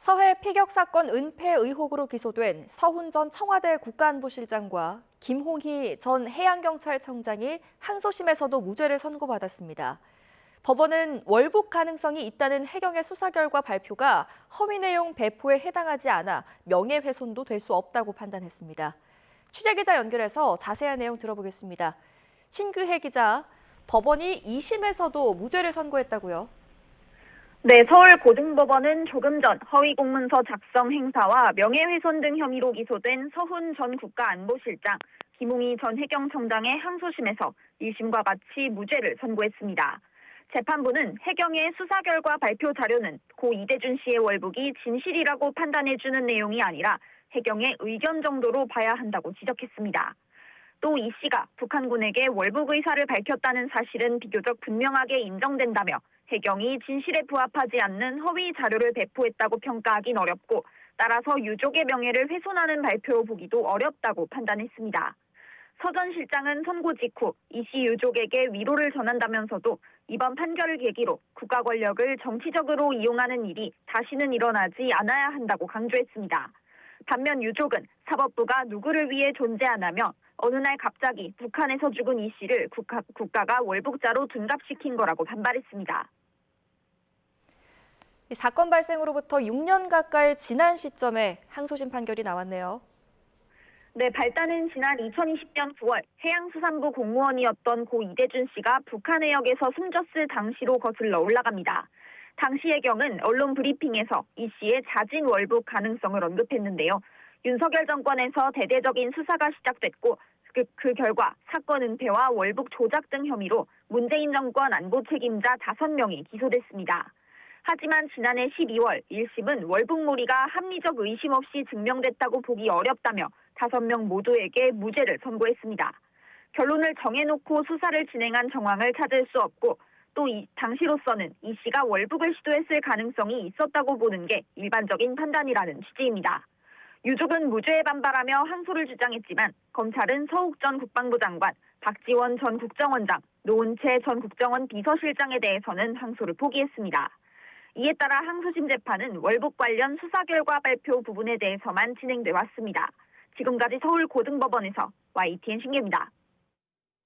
서해 피격 사건 은폐 의혹으로 기소된 서훈 전 청와대 국가안보실장과 김홍희 전 해양경찰청장이 항소심에서도 무죄를 선고받았습니다. 법원은 월북 가능성이 있다는 해경의 수사 결과 발표가 허위 내용 배포에 해당하지 않아 명예훼손도 될 수 없다고 판단했습니다. 취재기자 연결해서 자세한 내용 들어보겠습니다. 신규혜 기자, 법원이 2심에서도 무죄를 선고했다고요? 네, 서울고등법원은 조금 전 허위공문서 작성 행사와 명예훼손 등 혐의로 기소된 서훈 전 국가안보실장, 김홍희 전 해경청장의 항소심에서 1심과 같이 무죄를 선고했습니다. 재판부는 해경의 수사 결과 발표 자료는 고 이대준 씨의 월북이 진실이라고 판단해주는 내용이 아니라 해경의 의견 정도로 봐야 한다고 지적했습니다. 또 이 씨가 북한군에게 월북 의사를 밝혔다는 사실은 비교적 분명하게 인정된다며 해경이 진실에 부합하지 않는 허위 자료를 배포했다고 평가하긴 어렵고 따라서 유족의 명예를 훼손하는 발표로 보기도 어렵다고 판단했습니다. 서 전 실장은 선고 직후 이 씨 유족에게 위로를 전한다면서도 이번 판결을 계기로 국가 권력을 정치적으로 이용하는 일이 다시는 일어나지 않아야 한다고 강조했습니다. 반면 유족은 사법부가 누구를 위해 존재 안 하며 어느 날 갑자기 북한에서 죽은 이 씨를 국가가 월북자로 둔갑시킨 거라고 반발했습니다. 사건 발생으로부터 6년 가까이 지난 시점에 항소심 판결이 나왔네요. 네, 발단은 지난 2020년 9월 해양수산부 공무원이었던 고 이대준 씨가 북한 해역에서 숨졌을 당시로 거슬러 올라갑니다. 당시 해경은 언론 브리핑에서 이 씨의 자진 월북 가능성을 언급했는데요. 윤석열 정권에서 대대적인 수사가 시작됐고 그 결과 사건 은폐와 월북 조작 등 혐의로 문재인 정권 안보 책임자 5명이 기소됐습니다. 하지만 지난해 12월 1심은 월북몰이가 합리적 의심 없이 증명됐다고 보기 어렵다며 5명 모두에게 무죄를 선고했습니다. 결론을 정해놓고 수사를 진행한 정황을 찾을 수 없고 또 당시로서는 이 씨가 월북을 시도했을 가능성이 있었다고 보는 게 일반적인 판단이라는 취지입니다. 유족은 무죄에 반발하며 항소를 주장했지만 검찰은 서욱 전 국방부 장관, 박지원 전 국정원장, 노은채 전 국정원 비서실장에 대해서는 항소를 포기했습니다. 이에 따라 항소심 재판은 월북 관련 수사 결과 발표 부분에 대해서만 진행돼 왔습니다. 지금까지 서울고등법원에서 YTN 신계입니다.